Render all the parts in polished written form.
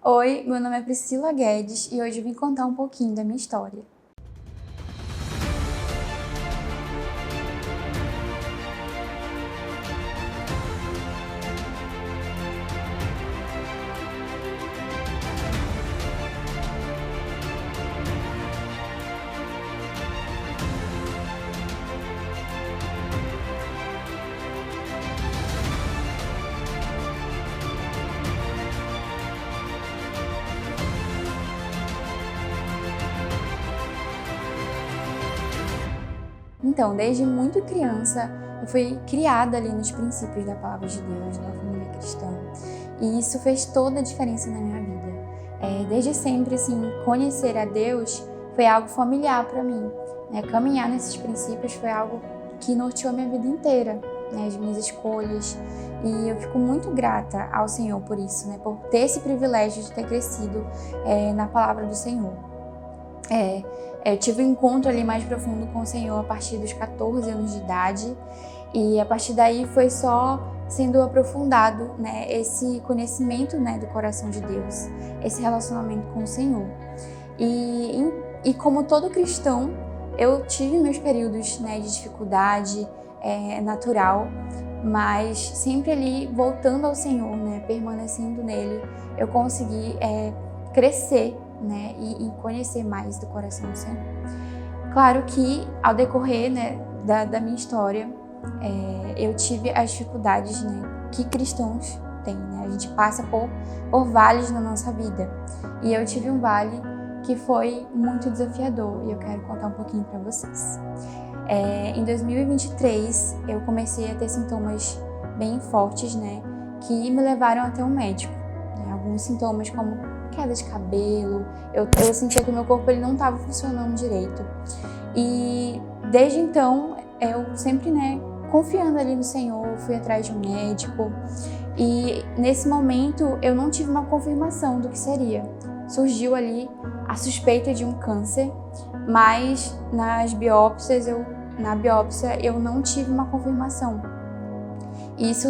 Oi, meu nome é Priscila Guedes e hoje eu vim contar um pouquinho da minha história. Então, desde muito criança, eu fui criada ali nos princípios da palavra de Deus, numa família cristã. E isso fez toda a diferença na minha vida. Desde sempre, assim, conhecer a Deus foi algo familiar para mim. Caminhar nesses princípios foi algo que norteou a minha vida inteira, as minhas escolhas. E eu fico muito grata ao Senhor por isso, por ter esse privilégio de ter crescido na palavra do Senhor. Eu tive um encontro ali mais profundo com o Senhor a partir dos 14 anos de idade e a partir daí foi só sendo aprofundado, esse conhecimento, do coração de Deus, esse relacionamento com o Senhor. E como todo cristão, eu tive meus períodos, de dificuldade natural, mas sempre ali voltando ao Senhor, permanecendo nele, eu consegui crescer, e conhecer mais do coração do Senhor. Claro que ao decorrer da minha história, eu tive as dificuldades que cristãos têm. A gente passa por vales na nossa vida. E eu tive um vale que foi muito desafiador e eu quero contar um pouquinho para vocês. Em 2023, eu comecei a ter sintomas bem fortes, que me levaram até um médico. Alguns sintomas como queda de cabelo, eu sentia que o meu corpo ele não estava funcionando direito. E desde então, eu sempre, confiando ali no Senhor, fui atrás de um médico. E nesse momento, eu não tive uma confirmação do que seria. Surgiu ali a suspeita de um câncer, mas na biópsia eu não tive uma confirmação. Isso,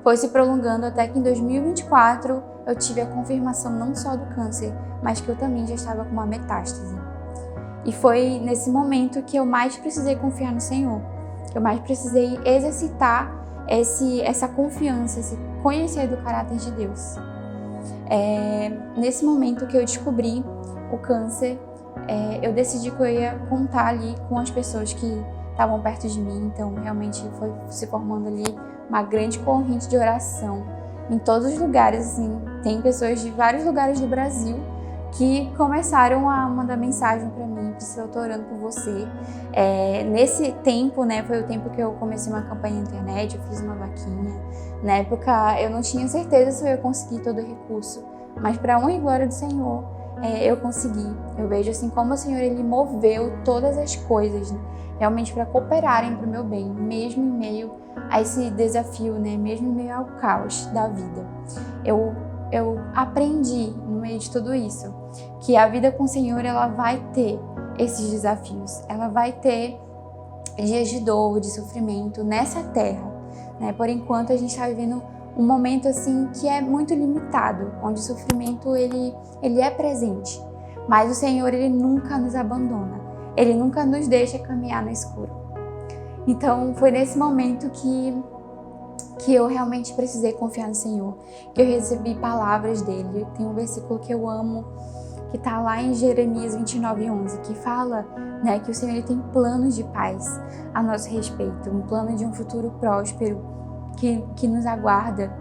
foi se prolongando até que em 2024 eu tive a confirmação não só do câncer, mas que eu também já estava com uma metástase. E foi nesse momento que eu mais precisei confiar no Senhor, que eu mais precisei exercitar essa confiança, esse conhecer do caráter de Deus. Nesse momento que eu descobri o câncer, eu decidi que eu ia contar ali com as pessoas que estavam perto de mim, então realmente foi se formando ali uma grande corrente de oração em todos os lugares, assim, tem pessoas de vários lugares do Brasil que começaram a mandar mensagem para mim, Priscila, eu tô orando por você. Nesse tempo, foi o tempo que eu comecei uma campanha na internet, eu fiz uma vaquinha. Na época eu não tinha certeza se eu ia conseguir todo o recurso, mas para honra e glória do Senhor, eu consegui. Eu vejo assim como o Senhor ele moveu todas as coisas, realmente para cooperarem para o meu bem, mesmo em meio a esse desafio, mesmo em meio ao caos da vida. Eu aprendi no meio de tudo isso que a vida com o Senhor ela vai ter esses desafios, ela vai ter dias de dor, de sofrimento nessa terra, Por enquanto a gente está vivendo um momento assim que é muito limitado, onde o sofrimento ele é presente, mas o Senhor ele nunca nos abandona, ele nunca nos deixa caminhar no escuro. Então foi nesse momento que eu realmente precisei confiar no Senhor, que eu recebi palavras dele. Tem um versículo que eu amo, que está lá em Jeremias 29:11, que fala que o Senhor ele tem planos de paz a nosso respeito, um plano de um futuro próspero que nos aguarda.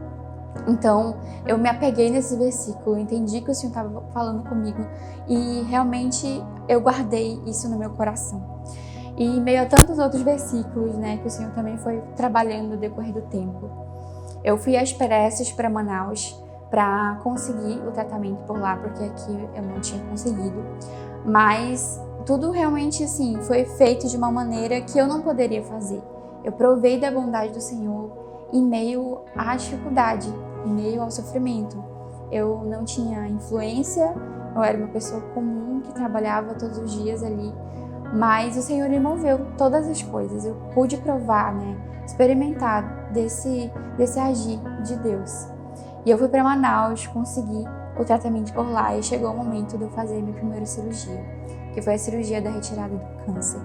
Então eu me apeguei nesse versículo, entendi que o Senhor estava falando comigo e realmente eu guardei isso no meu coração. E em meio a tantos outros versículos, que o Senhor também foi trabalhando no decorrer do tempo. Eu fui às pressas para Manaus para conseguir o tratamento por lá, porque aqui eu não tinha conseguido. Mas tudo realmente assim foi feito de uma maneira que eu não poderia fazer. Eu provei da bondade do Senhor em meio à dificuldade, em meio ao sofrimento. Eu não tinha influência, eu era uma pessoa comum que trabalhava todos os dias ali. Mas o Senhor ele moveu todas as coisas. Eu pude provar, experimentar desse agir de Deus. E eu fui para Manaus, consegui o tratamento por lá e chegou o momento de eu fazer minha primeira cirurgia, que foi a cirurgia da retirada do câncer.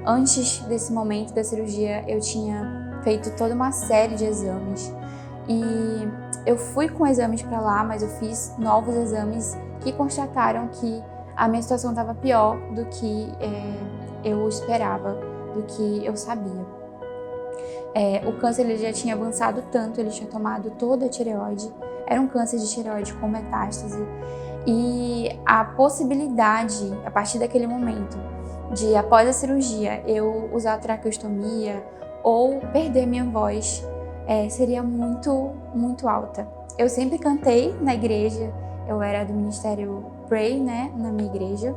Antes desse momento da cirurgia, eu tinha feito toda uma série de exames e eu fui com exames para lá, mas eu fiz novos exames que constataram que a minha situação estava pior do que eu esperava, do que eu sabia. O câncer ele já tinha avançado tanto, ele tinha tomado toda a tireoide, era um câncer de tireoide com metástase, e a possibilidade, a partir daquele momento, de após a cirurgia eu usar a traqueostomia ou perder minha voz, seria muito, muito alta. Eu sempre cantei na igreja, eu era do ministério Pray, né, na minha igreja.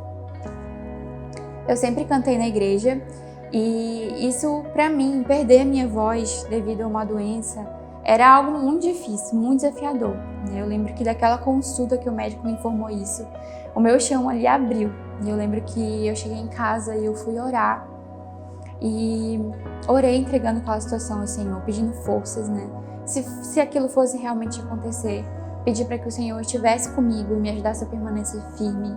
Eu sempre cantei na igreja e isso, para mim, perder minha voz devido a uma doença, era algo muito difícil, muito desafiador. Eu lembro que daquela consulta que o médico me informou isso, o meu chão ali abriu. E eu lembro que eu cheguei em casa e eu fui orar. E orei entregando aquela situação ao Senhor, pedindo forças, né? Se aquilo fosse realmente acontecer, pedi para que o Senhor estivesse comigo e me ajudasse a permanecer firme.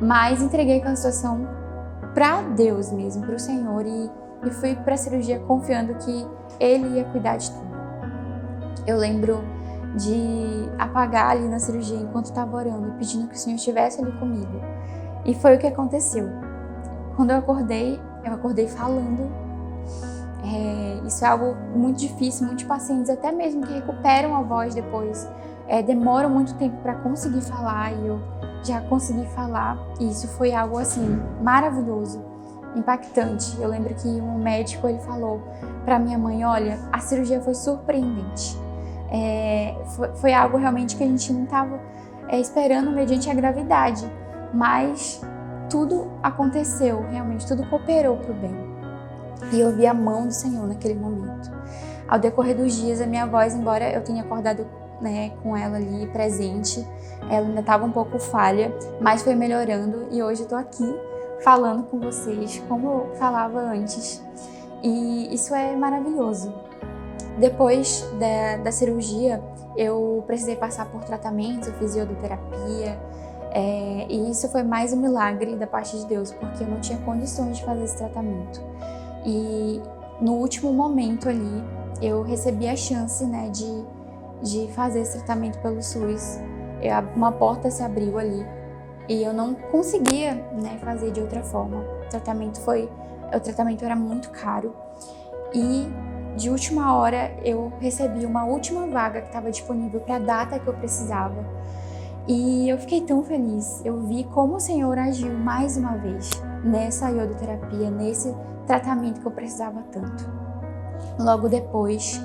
Mas entreguei aquela situação para Deus mesmo, para o Senhor, e fui para a cirurgia confiando que Ele ia cuidar de tudo. Eu lembro de apagar ali na cirurgia enquanto estava orando, pedindo que o Senhor estivesse ali comigo. E foi o que aconteceu. Quando eu acordei falando. Isso é algo muito difícil, muitos pacientes até mesmo que recuperam a voz depois, demoram muito tempo para conseguir falar, e eu já consegui falar, e isso foi algo assim, maravilhoso, impactante. Eu lembro que um médico, ele falou para minha mãe, olha, a cirurgia foi surpreendente, foi algo realmente que a gente não estava esperando mediante a gravidade, mas tudo aconteceu, realmente, tudo cooperou para o bem. E eu vi a mão do Senhor naquele momento. Ao decorrer dos dias, a minha voz, embora eu tenha acordado, né, com ela ali presente, ela ainda estava um pouco falha, mas foi melhorando e hoje eu tô aqui falando com vocês como eu falava antes. E isso é maravilhoso. Depois da cirurgia, eu precisei passar por tratamentos, eu fiz iodoterapia, e isso foi mais um milagre da parte de Deus, porque eu não tinha condições de fazer esse tratamento. E no último momento ali, eu recebi a chance, né, de fazer esse tratamento pelo SUS. Uma porta se abriu ali e eu não conseguia, né, fazer de outra forma. O tratamento era muito caro e de última hora eu recebi uma última vaga que estava disponível para a data que eu precisava. E eu fiquei tão feliz. Eu vi como o Senhor agiu mais uma vez nessa iodoterapia, nesse tratamento que eu precisava tanto. Logo depois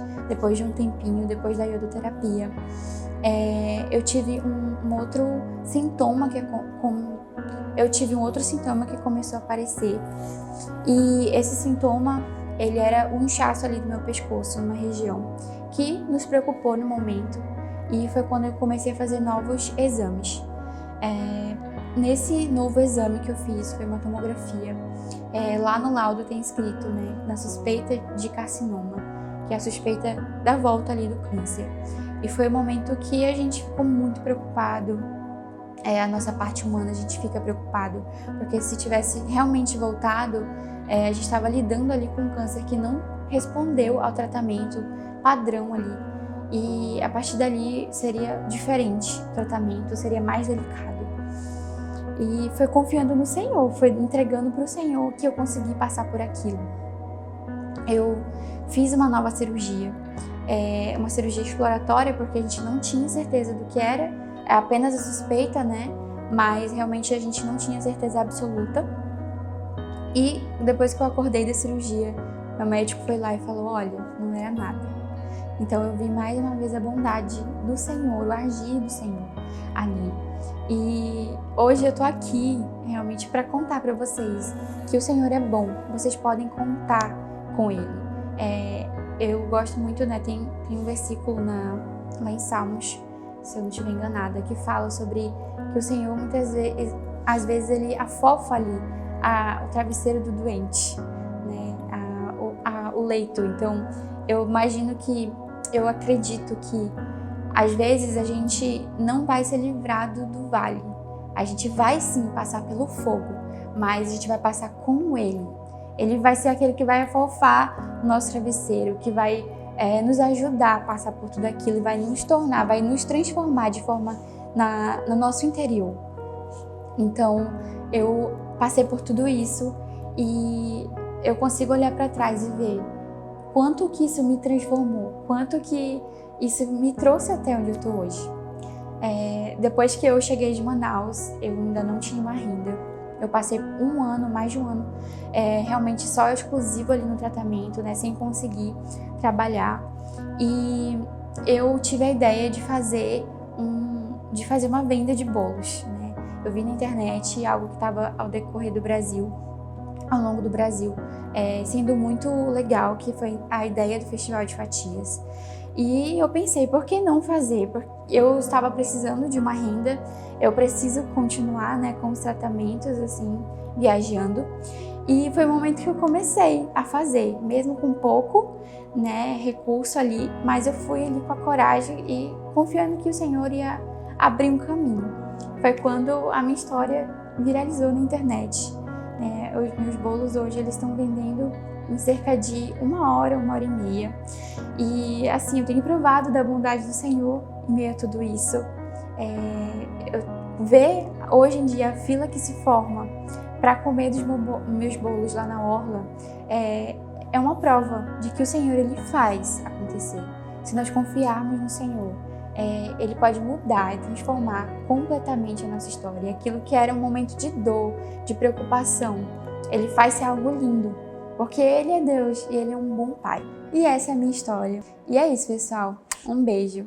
de um tempinho, depois da iodoterapia, eu tive um outro sintoma que começou a aparecer. E esse sintoma, ele era um inchaço ali do meu pescoço, numa região que nos preocupou no momento. E foi quando eu comecei a fazer novos exames. Nesse novo exame que eu fiz, foi uma tomografia, lá no laudo tem escrito, né, na suspeita de carcinoma, que é a suspeita da volta ali do câncer. E foi um momento que a gente ficou muito preocupado, a nossa parte humana, a gente fica preocupado, porque se tivesse realmente voltado, a gente estava lidando ali com um câncer que não respondeu ao tratamento padrão ali. E a partir dali seria diferente, o tratamento seria mais delicado. E foi confiando no Senhor, foi entregando para o Senhor que eu consegui passar por aquilo. Eu fiz uma nova cirurgia, uma cirurgia exploratória, porque a gente não tinha certeza do que era, apenas a suspeita, né? Mas realmente a gente não tinha certeza absoluta. E depois que eu acordei da cirurgia, meu médico foi lá e falou, olha, não era nada. Então eu vi mais uma vez a bondade do Senhor, o agir do Senhor ali. E hoje eu tô aqui realmente para contar para vocês que o Senhor é bom, vocês podem contar com Ele. Eu gosto muito, né, tem um versículo lá em Salmos, se eu não estiver enganada, que fala sobre que o Senhor muitas vezes, às vezes ele afofa ali o travesseiro do doente, né, o leito. Então eu acredito que Às vezes a gente não vai ser livrado do vale. A gente vai sim passar pelo fogo, mas a gente vai passar com Ele. Ele vai ser aquele que vai afofar o nosso travesseiro, que vai nos ajudar a passar por tudo aquilo, vai nos tornar, vai nos transformar de forma no nosso interior. Então, eu passei por tudo isso e eu consigo olhar para trás e ver quanto que isso me transformou, quanto que isso me trouxe até onde eu estou hoje. Depois que eu cheguei de Manaus, eu ainda não tinha uma renda. Eu passei mais de um ano, realmente só exclusivo ali no tratamento, né, sem conseguir trabalhar. E eu tive a ideia de fazer uma venda de bolos, né? Eu vi na internet algo que estava ao decorrer do Brasil, ao longo do Brasil, sendo muito legal, que foi a ideia do Festival de Fatias. E eu pensei, por que não fazer? Porque eu estava precisando de uma renda, eu preciso continuar, né, com os tratamentos, assim, viajando. E foi o momento que eu comecei a fazer, mesmo com pouco, né, recurso ali, mas eu fui ali com a coragem e confiando que o Senhor ia abrir um caminho. Foi quando a minha história viralizou na internet. Os meus bolos hoje eles estão vendendo em cerca de 1 hora e meia. E assim, eu tenho provado da bondade do Senhor em meio a tudo isso. Ver hoje em dia a fila que se forma para comer dos meus bolos lá na orla é uma prova de que o Senhor ele faz acontecer. Se nós confiarmos no Senhor, Ele pode mudar e transformar completamente a nossa história. Aquilo que era um momento de dor, de preocupação, Ele faz ser algo lindo, porque Ele é Deus e Ele é um bom Pai. E essa é a minha história. E é isso, pessoal. Um beijo.